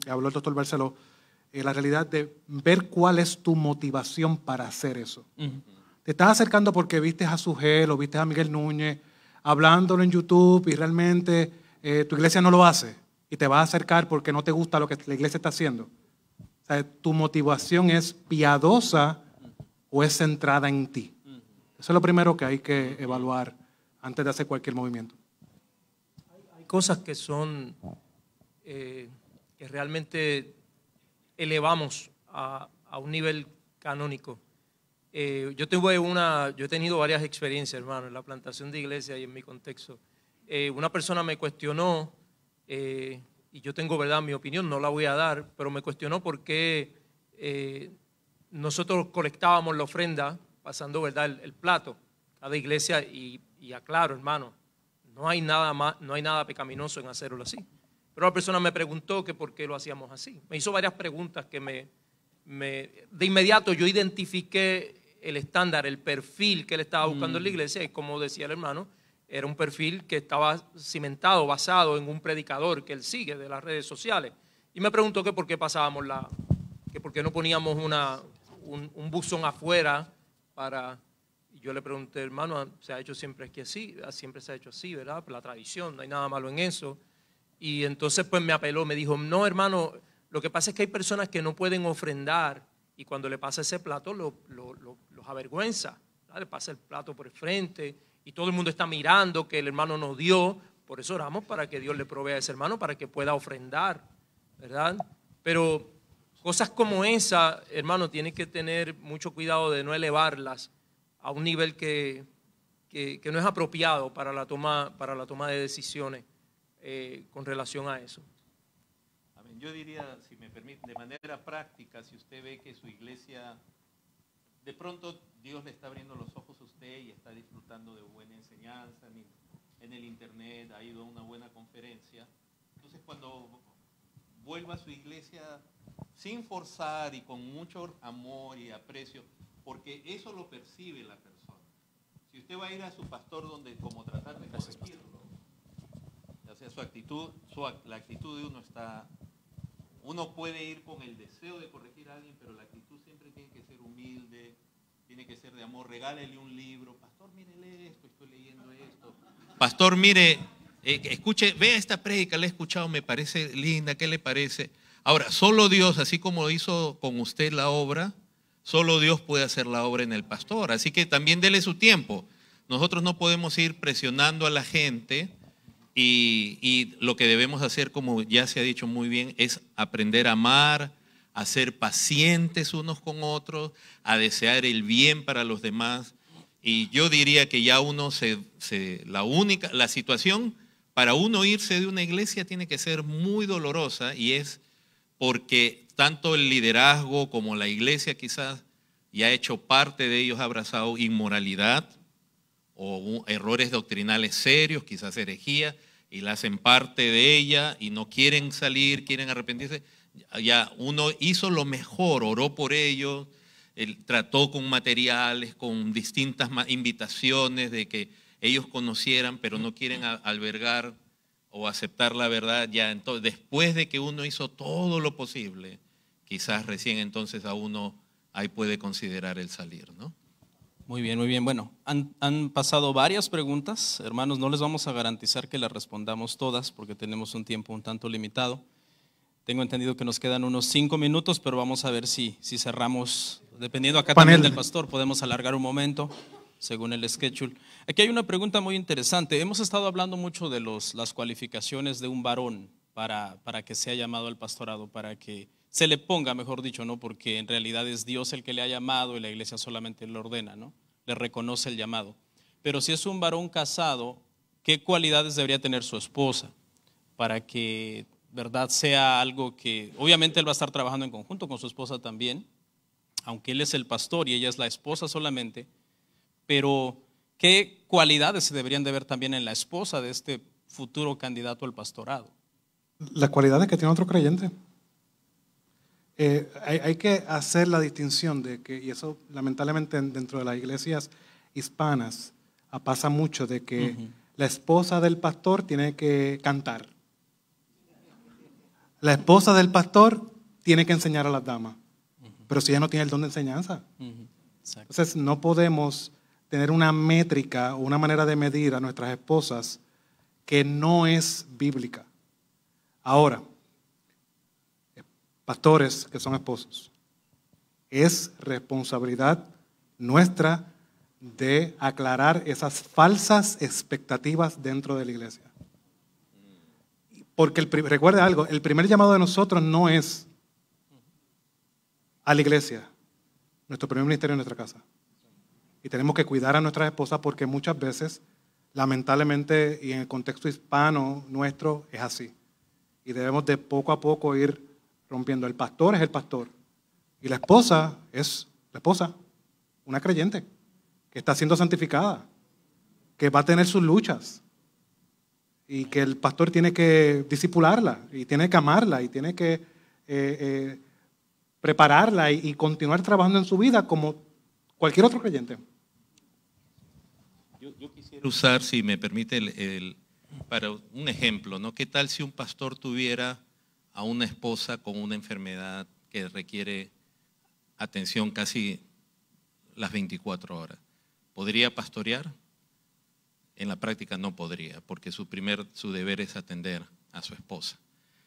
el doctor Barceló, la realidad de ver cuál es tu motivación para hacer eso. Te estás acercando porque viste a Sugel o viste a Miguel Núñez hablándolo en YouTube y realmente tu iglesia no lo hace y te vas a acercar porque no te gusta lo que la iglesia está haciendo. O sea, tu motivación es piadosa o es centrada en ti. Eso es lo primero que hay que evaluar antes de hacer cualquier movimiento. Hay cosas que son, que realmente elevamos a un nivel canónico. Yo he tenido varias experiencias, hermano, en la plantación de iglesia y en mi contexto. Una persona me cuestionó, y yo tengo, verdad, mi opinión, no la voy a dar, pero me cuestionó por qué nosotros colectábamos la ofrenda pasando, verdad, el plato cada iglesia, y aclaro, hermano, no hay nada pecaminoso en hacerlo así. Pero la persona me preguntó que por qué lo hacíamos así. Me hizo varias preguntas que de inmediato yo identifiqué el estándar, el perfil que él estaba buscando en la iglesia, y como decía el hermano, era un perfil que estaba cimentado, basado en un predicador que él sigue de las redes sociales. Y me preguntó que por qué pasábamos que por qué no poníamos un buzón afuera y yo le pregunté, hermano, se ha hecho siempre así, siempre se ha hecho así, ¿verdad? Por la tradición, no hay nada malo en eso. Y entonces pues me apeló, me dijo, no, hermano, lo que pasa es que hay personas que no pueden ofrendar y cuando le pasa ese plato los avergüenza, ¿verdad? Le pasa el plato por el frente y todo el mundo está mirando que el hermano nos dio, por eso oramos para que Dios le provea a ese hermano para que pueda ofrendar, ¿verdad? Pero cosas como esa, hermano, tienen que tener mucho cuidado de no elevarlas a un nivel que no es apropiado para la toma de decisiones con relación a eso. Amén. Yo diría, si me permite, de manera práctica, si usted ve que su iglesia, de pronto Dios le está abriendo los ojos a usted y está disfrutando de buena enseñanza en el internet, ha ido a una buena conferencia, entonces cuando vuelva a su iglesia sin forzar y con mucho amor y aprecio, porque eso lo percibe la persona. Si usted va a ir a su pastor como tratar de corregirlo, o sea, la actitud de uno puede ir con el deseo de corregir a alguien, pero la actitud siempre tiene que ser humilde, tiene que ser de amor. Regálele un libro, pastor, mire, lee esto, estoy leyendo esto. Pastor, mire, escuche, vea esta prédica, la he escuchado, me parece linda, ¿qué le parece? Ahora, solo Dios, así como hizo con usted la obra, solo Dios puede hacer la obra en el pastor, así que también dele su tiempo. Nosotros no podemos ir presionando a la gente y lo que debemos hacer, como ya se ha dicho muy bien, es aprender a amar, a ser pacientes unos con otros, a desear el bien para los demás. Y yo diría que ya uno la situación para uno irse de una iglesia tiene que ser muy dolorosa, y es porque tanto el liderazgo como la iglesia quizás ya ha hecho parte de ellos, ha abrazado inmoralidad o errores doctrinales serios, quizás herejía, y la hacen parte de ella y no quieren salir, quieren arrepentirse. Ya uno hizo lo mejor, oró por ellos, trató con materiales, con distintas invitaciones de que ellos conocieran, pero no quieren albergar o aceptar la verdad. Ya entonces, después de que uno hizo todo lo posible, quizás recién entonces a uno ahí puede considerar el salir, ¿no? Muy bien, muy bien. Bueno, han pasado varias preguntas. Hermanos, no les vamos a garantizar que las respondamos todas porque tenemos un tiempo un tanto limitado. Tengo entendido que nos quedan unos 5 minutos, pero vamos a ver si cerramos. Dependiendo acá también del pastor, podemos alargar un momento según el schedule. Aquí hay una pregunta muy interesante. Hemos estado hablando mucho de las cualificaciones de un varón para que sea llamado al pastorado, para que se le ponga, mejor dicho, ¿no? Porque en realidad es Dios el que le ha llamado y la iglesia solamente le ordena, ¿no? Le reconoce el llamado. Pero si es un varón casado, ¿qué cualidades debería tener su esposa para que, verdad, sea algo que, obviamente él va a estar trabajando en conjunto con su esposa también, aunque él es el pastor y ella es la esposa solamente, pero ¿qué cualidades se deberían de ver también en la esposa de este futuro candidato al pastorado? Las cualidades que tiene otro creyente. Hay que hacer la distinción de que, y eso lamentablemente dentro de las iglesias hispanas pasa mucho, de que la esposa del pastor tiene que cantar. La esposa del pastor tiene que enseñar a las damas, pero si ella no tiene el don de enseñanza. Entonces no podemos tener una métrica o una manera de medir a nuestras esposas que no es bíblica. Ahora, pastores que son esposos, es responsabilidad nuestra de aclarar esas falsas expectativas dentro de la iglesia. Porque recuerde algo, el primer llamado de nosotros no es a la iglesia, nuestro primer ministerio en nuestra casa. Y tenemos que cuidar a nuestras esposas porque muchas veces, lamentablemente, y en el contexto hispano nuestro, es así. Y debemos de poco a poco ir rompiendo. El pastor es el pastor. Y la esposa es la esposa, una creyente, que está siendo santificada, que va a tener sus luchas. Y que el pastor tiene que discipularla, y tiene que amarla, y tiene que prepararla y continuar trabajando en su vida como cualquier otro creyente. Yo quisiera usar, si me permite, para un ejemplo, ¿no? ¿Qué tal si un pastor tuviera a una esposa con una enfermedad que requiere atención casi las 24 horas? ¿Podría pastorear? En la práctica no podría, porque su deber es atender a su esposa.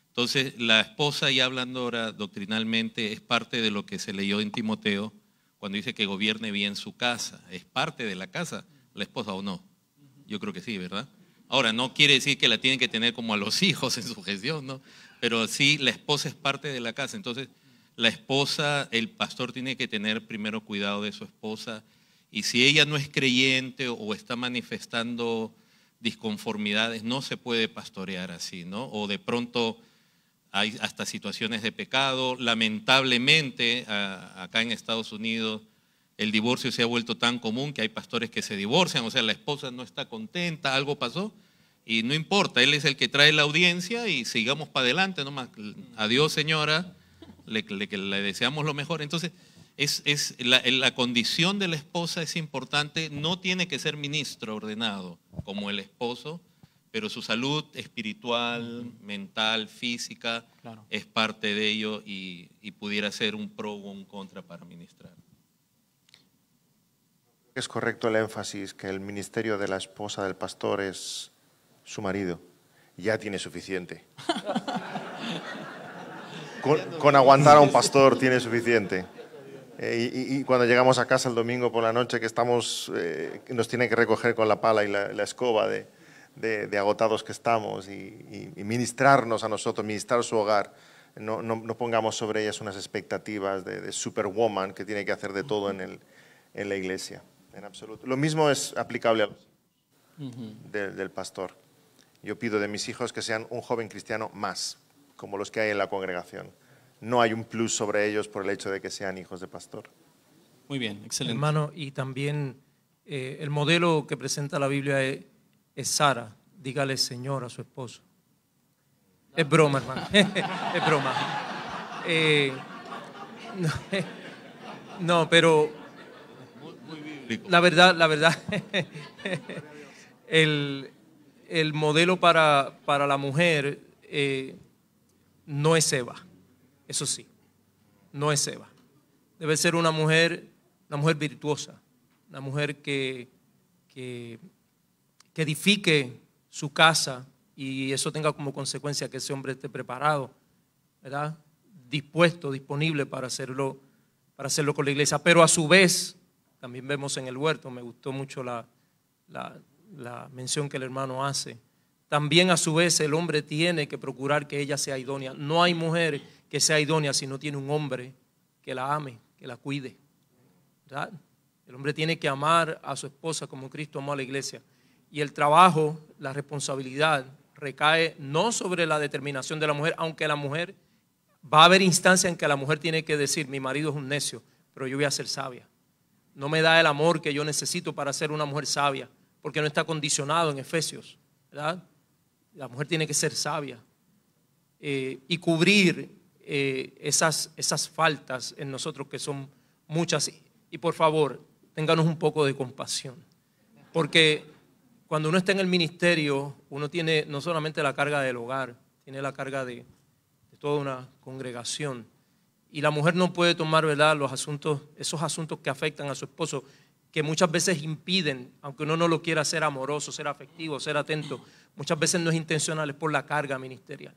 Entonces, la esposa, ya hablando ahora doctrinalmente, es parte de lo que se leyó en Timoteo, cuando dice que gobierne bien su casa. ¿Es parte de la casa la esposa o no? Yo creo que sí, ¿verdad? Ahora, no quiere decir que la tienen que tener como a los hijos en su gestión, ¿no? Pero sí, la esposa es parte de la casa. Entonces, la esposa, el pastor tiene que tener primero cuidado de su esposa. Y si ella no es creyente o está manifestando disconformidades, no se puede pastorear así, ¿no? O de pronto hay hasta situaciones de pecado. Lamentablemente, acá en Estados Unidos, el divorcio se ha vuelto tan común que hay pastores que se divorcian, o sea, la esposa no está contenta, algo pasó, y no importa, él es el que trae la audiencia y sigamos para adelante nomás. Adiós, señora, le deseamos lo mejor. Entonces, la condición de la esposa es importante, no tiene que ser ministro ordenado como el esposo, pero su salud espiritual, mental, física, claro, es parte de ello y pudiera ser un pro o un contra para ministrar. Es correcto el énfasis que el ministerio de la esposa del pastor es su marido. Ya tiene suficiente. Con aguantar a un pastor tiene suficiente. Y cuando llegamos a casa el domingo por la noche, que nos tiene que recoger con la pala y la escoba de agotados que estamos y ministrarnos a nosotros, ministrar su hogar, no pongamos sobre ellas unas expectativas de superwoman que tiene que hacer de todo en la iglesia, en absoluto. Lo mismo es aplicable a los del pastor. Yo pido de mis hijos que sean un joven cristiano más, como los que hay en la congregación. No hay un plus sobre ellos por el hecho de que sean hijos de pastor. Muy bien, excelente. Hermano, y también el modelo que presenta la Biblia es Sara. Dígale Señor a su esposo. Es broma, hermano. Es broma. No, pero la verdad, el modelo para la mujer no es Eva. Eso sí, no es Eva. Debe ser una mujer virtuosa, una mujer que edifique su casa y eso tenga como consecuencia que ese hombre esté preparado, ¿verdad? Dispuesto, disponible para hacerlo con la iglesia. Pero a su vez, también vemos en el huerto, me gustó mucho la mención que el hermano hace. También a su vez el hombre tiene que procurar que ella sea idónea. No hay mujer que sea idónea si no tiene un hombre que la ame, que la cuide, ¿verdad? El hombre tiene que amar a su esposa como Cristo amó a la iglesia. Y el trabajo, la responsabilidad recae no sobre la determinación de la mujer, aunque la mujer va a haber instancias en que la mujer tiene que decir, mi marido es un necio, pero yo voy a ser sabia. No me da el amor que yo necesito para ser una mujer sabia, porque no está condicionado en Efesios, ¿verdad? La mujer tiene que ser sabia y cubrir esas faltas en nosotros que son muchas. Y por favor, ténganos un poco de compasión, porque cuando uno está en el ministerio, uno tiene no solamente la carga del hogar, tiene la carga de toda una congregación. Y la mujer no puede tomar, ¿verdad?, esos asuntos que afectan a su esposo, que muchas veces impiden, aunque uno no lo quiera, ser amoroso, ser afectivo, ser atento, muchas veces no es intencional, es por la carga ministerial.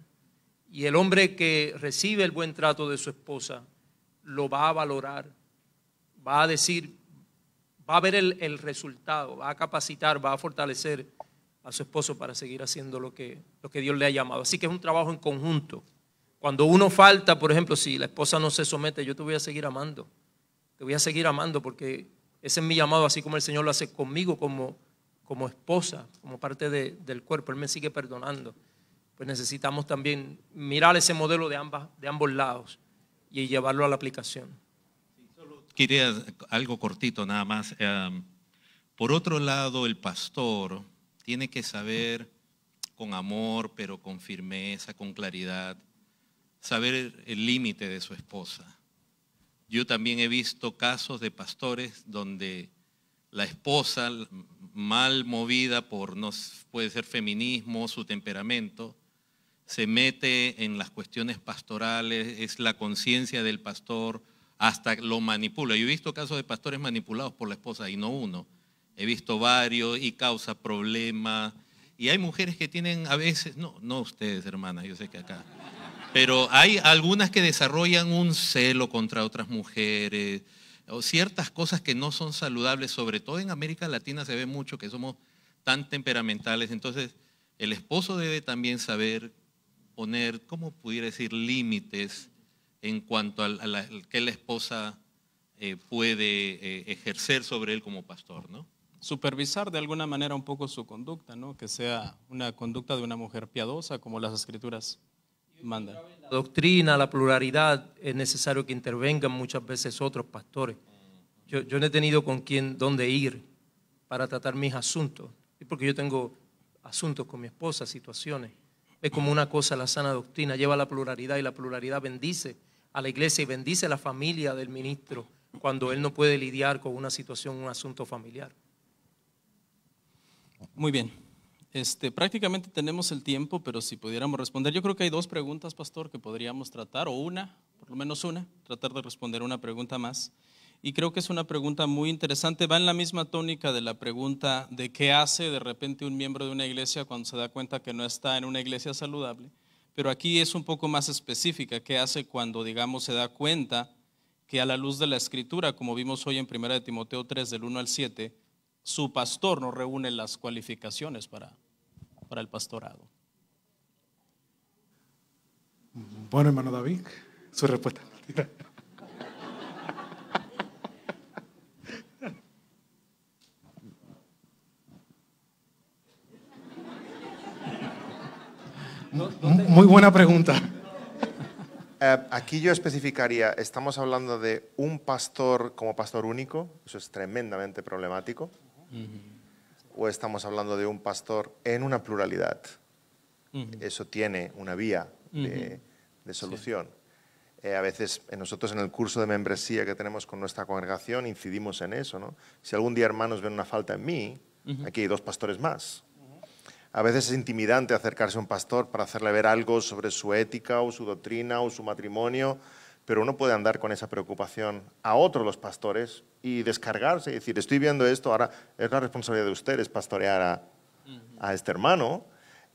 Y el hombre que recibe el buen trato de su esposa lo va a valorar, va a decir, va a ver el resultado, va a capacitar, va a fortalecer a su esposo para seguir haciendo lo que Dios le ha llamado. Así que es un trabajo en conjunto. Cuando uno falta, por ejemplo, si la esposa no se somete, yo te voy a seguir amando. Te voy a seguir amando porque ese es mi llamado, así como el Señor lo hace conmigo como esposa, como parte del cuerpo. Él me sigue perdonando. Pues necesitamos también mirar ese modelo de ambos lados y llevarlo a la aplicación. Quería algo cortito nada más. Por otro lado, el pastor tiene que saber con amor, pero con firmeza, con claridad, saber el límite de su esposa. Yo también he visto casos de pastores donde la esposa, mal movida por, no puede ser feminismo, su temperamento, se mete en las cuestiones pastorales, es la conciencia del pastor, hasta lo manipula. Yo he visto casos de pastores manipulados por la esposa y no uno. He visto varios y causa problemas. Y hay mujeres que tienen a veces, no ustedes, hermanas, yo sé que acá, pero hay algunas que desarrollan un celo contra otras mujeres o ciertas cosas que no son saludables, sobre todo en América Latina se ve mucho que somos tan temperamentales. Entonces, el esposo debe también saber poner, ¿cómo pudiera decir?, límites en cuanto a que la esposa puede ejercer sobre él como pastor, ¿no? Supervisar de alguna manera un poco su conducta, ¿no? Que sea una conducta de una mujer piadosa, como las Escrituras mandan. La doctrina, la pluralidad, es necesario que intervengan muchas veces otros pastores. Yo no he tenido con dónde ir para tratar mis asuntos, porque yo tengo asuntos con mi esposa, situaciones. Es como una cosa la sana doctrina, lleva la pluralidad y la pluralidad bendice a la iglesia y bendice a la familia del ministro cuando él no puede lidiar con una situación, un asunto familiar. Muy bien. Prácticamente tenemos el tiempo, pero si pudiéramos responder, yo creo que hay dos preguntas, pastor, que podríamos tratar, o una, por lo menos una, tratar de responder una pregunta más. Y creo que es una pregunta muy interesante, va en la misma tónica de la pregunta de qué hace de repente un miembro de una iglesia cuando se da cuenta que no está en una iglesia saludable, pero aquí es un poco más específica, qué hace cuando, digamos, se da cuenta que a la luz de la Escritura, como vimos hoy en 1 Timoteo 3, del 1 al 7, su pastor no reúne las cualificaciones para el pastorado. Bueno, hermano David, su respuesta. Muy buena pregunta. Aquí yo especificaría, estamos hablando de un pastor como pastor único, eso es tremendamente problemático, o estamos hablando de un pastor en una pluralidad, eso tiene una vía de solución. Sí. A veces nosotros en el curso de membresía que tenemos con nuestra congregación incidimos en eso, ¿no? Si algún día, hermanos, ven una falta en mí, aquí hay dos pastores más. A veces es intimidante acercarse a un pastor para hacerle ver algo sobre su ética o su doctrina o su matrimonio, pero uno puede andar con esa preocupación a otros los pastores y descargarse y decir, estoy viendo esto, ahora es la responsabilidad de ustedes pastorear a este hermano,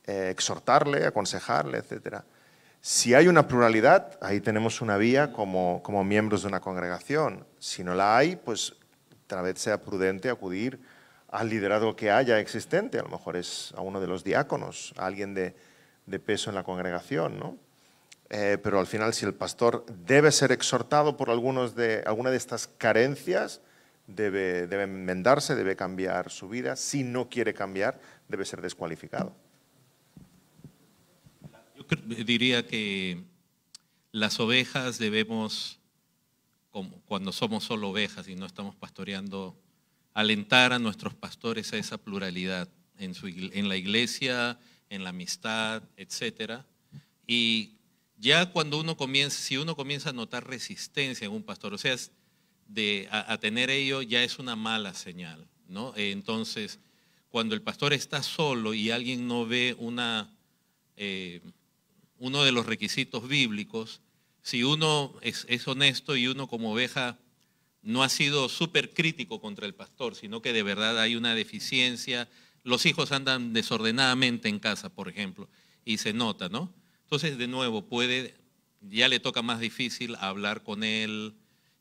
exhortarle, aconsejarle, etc. Si hay una pluralidad, ahí tenemos una vía como miembros de una congregación. Si no la hay, pues tal vez sea prudente acudir al liderazgo que haya existente, a lo mejor es a uno de los diáconos, a alguien de peso en la congregación, ¿no? Pero al final, si el pastor debe ser exhortado por alguna de estas carencias, debe enmendarse, debe cambiar su vida. Si no quiere cambiar, debe ser descualificado. Yo diría que las ovejas debemos como cuando somos solo ovejas y no estamos pastoreando, alentar a nuestros pastores a esa pluralidad en la iglesia, en la amistad, etcétera. Y ya cuando si uno comienza a notar resistencia en un pastor, o sea, a tener ello, ya es una mala señal, ¿no? Entonces, cuando el pastor está solo y alguien no ve uno de los requisitos bíblicos, si uno es honesto y uno como oveja no ha sido súper crítico contra el pastor, sino que de verdad hay una deficiencia, los hijos andan desordenadamente en casa, por ejemplo, y se nota, ¿no? Entonces, de nuevo, ya le toca más difícil hablar con él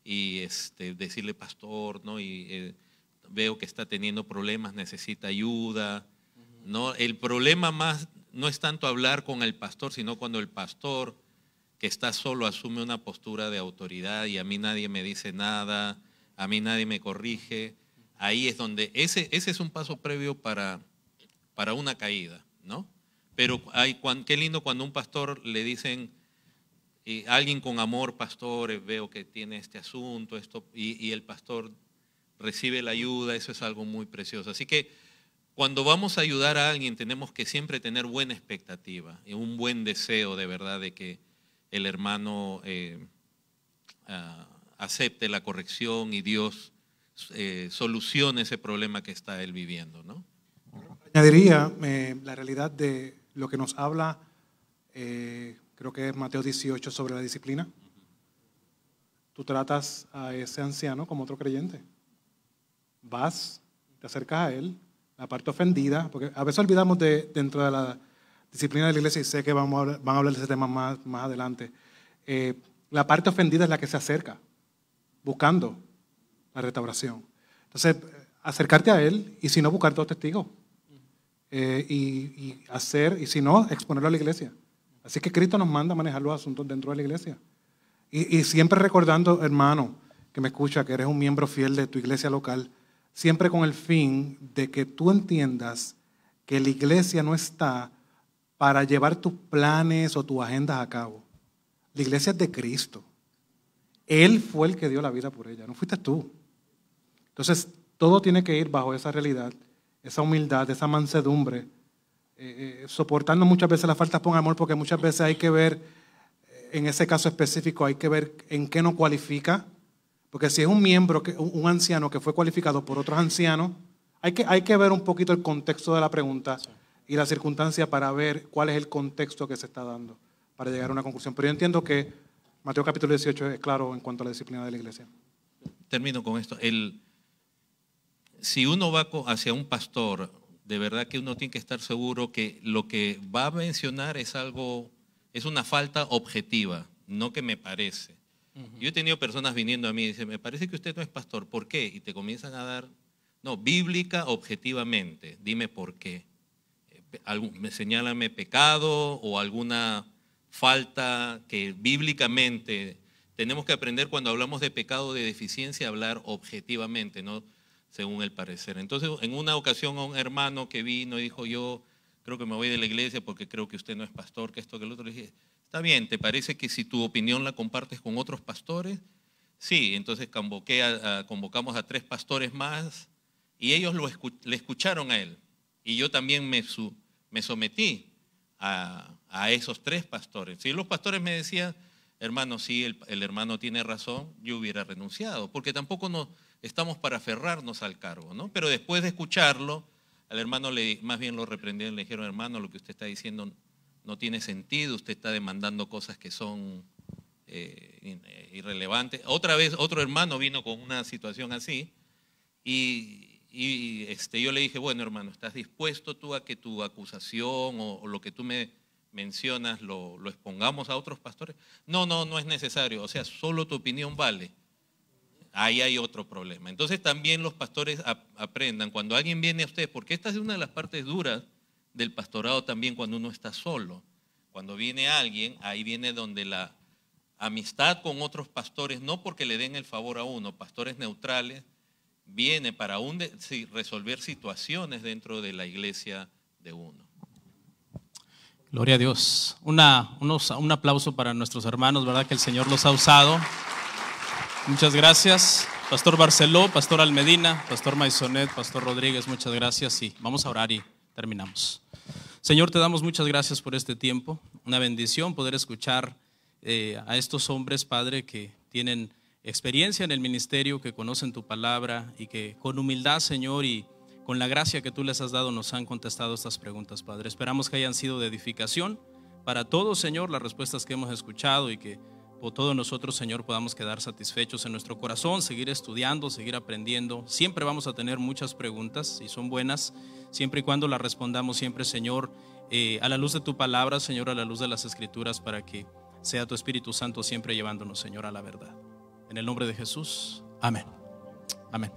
y decirle, pastor, ¿no? Y veo que está teniendo problemas, necesita ayuda, ¿no? El problema más no es tanto hablar con el pastor, sino cuando el pastor que está solo asume una postura de autoridad y a mí nadie me dice nada, a mí nadie me corrige. Ahí es donde, ese es un paso previo para una caída, ¿no? Pero qué lindo cuando a un pastor le dicen, alguien con amor, pastor, veo que tiene este asunto, y el pastor recibe la ayuda, eso es algo muy precioso. Así que cuando vamos a ayudar a alguien tenemos que siempre tener buena expectativa y un buen deseo de verdad de que el hermano acepte la corrección y Dios solucione ese problema que está él viviendo, ¿no? Añadiría la realidad de lo que nos habla, creo que es Mateo 18, sobre la disciplina. Tú tratas a ese anciano como otro creyente. Vas, te acercas a él, la parte ofendida, porque a veces olvidamos dentro de la disciplina de la iglesia, y sé que van a hablar de ese tema más adelante. La parte ofendida es la que se acerca, buscando la restauración. Entonces, acercarte a él y si no, buscar dos testigos. Y si no, exponerlo a la iglesia. Así que Cristo nos manda a manejar los asuntos dentro de la iglesia. Y siempre recordando, hermano, que me escucha, que eres un miembro fiel de tu iglesia local, siempre con el fin de que tú entiendas que la iglesia no está para llevar tus planes o tus agendas a cabo. La iglesia es de Cristo. Él fue el que dio la vida por ella, no fuiste tú. Entonces, todo tiene que ir bajo esa realidad, esa humildad, esa mansedumbre, soportando muchas veces las faltas con amor, porque muchas veces hay que ver, en ese caso específico, hay que ver en qué no cualifica, porque si es un miembro, un anciano que fue cualificado por otros ancianos, hay que ver un poquito el contexto de la pregunta y la circunstancia para ver cuál es el contexto que se está dando para llegar a una conclusión. Pero yo entiendo que Mateo capítulo 18 es claro en cuanto a la disciplina de la iglesia. Termino con esto. Si uno va hacia un pastor, de verdad que uno tiene que estar seguro que lo que va a mencionar es una falta objetiva, no que me parece. Yo he tenido personas viniendo a mí y dicen, me parece que usted no es pastor, ¿por qué? Y te comienzan a dar, no, bíblica objetivamente, dime por qué. Señálame pecado o alguna falta que bíblicamente tenemos que aprender cuando hablamos de pecado, de deficiencia, hablar objetivamente, no según el parecer. Entonces, en una ocasión a un hermano que vino y dijo, yo creo que me voy de la iglesia porque creo que usted no es pastor, que esto, que el otro, le dije, está bien, ¿te parece que si tu opinión la compartes con otros pastores? Sí, entonces convocamos a 3 pastores más y ellos le escucharon a él. Y yo también me sometí a esos 3 pastores. Si los pastores me decían, hermano, sí, el hermano tiene razón, yo hubiera renunciado, porque tampoco estamos para aferrarnos al cargo, ¿no? Pero después de escucharlo, al hermano más bien lo reprendieron, le dijeron, hermano, lo que usted está diciendo no tiene sentido, usted está demandando cosas que son irrelevantes. Otra vez, otro hermano vino con una situación así y yo le dije, bueno, hermano, ¿estás dispuesto tú a que tu acusación o lo que tú me mencionas lo expongamos a otros pastores? No es necesario, o sea, solo tu opinión vale. Ahí hay otro problema. Entonces también los pastores aprendan, cuando alguien viene a ustedes, porque esta es una de las partes duras del pastorado también cuando uno está solo. Cuando viene alguien, ahí viene donde la amistad con otros pastores, no porque le den el favor a uno, pastores neutrales, viene para resolver situaciones dentro de la iglesia de uno. Gloria a Dios. Un aplauso para nuestros hermanos, ¿verdad? Que el Señor los ha usado. Muchas gracias, Pastor Barceló, Pastor Almedina, Pastor Maisonet, Pastor Rodríguez, muchas gracias y vamos a orar y terminamos. Señor, te damos muchas gracias por este tiempo, una bendición poder escuchar a estos hombres, Padre, que tienen experiencia en el ministerio, que conocen tu palabra y que con humildad, Señor, y con la gracia que tú les has dado nos han contestado estas preguntas, Padre. Esperamos que hayan sido de edificación para todos, Señor, las respuestas que hemos escuchado y que por todos nosotros, Señor, podamos quedar satisfechos en nuestro corazón, seguir estudiando, seguir aprendiendo. Siempre vamos a tener muchas preguntas y son buenas, siempre y cuando las respondamos siempre, Señor, a la luz de tu palabra, Señor, a la luz de las Escrituras, para que sea tu Espíritu Santo siempre llevándonos, Señor, a la verdad. En el nombre de Jesús, amén. Amén.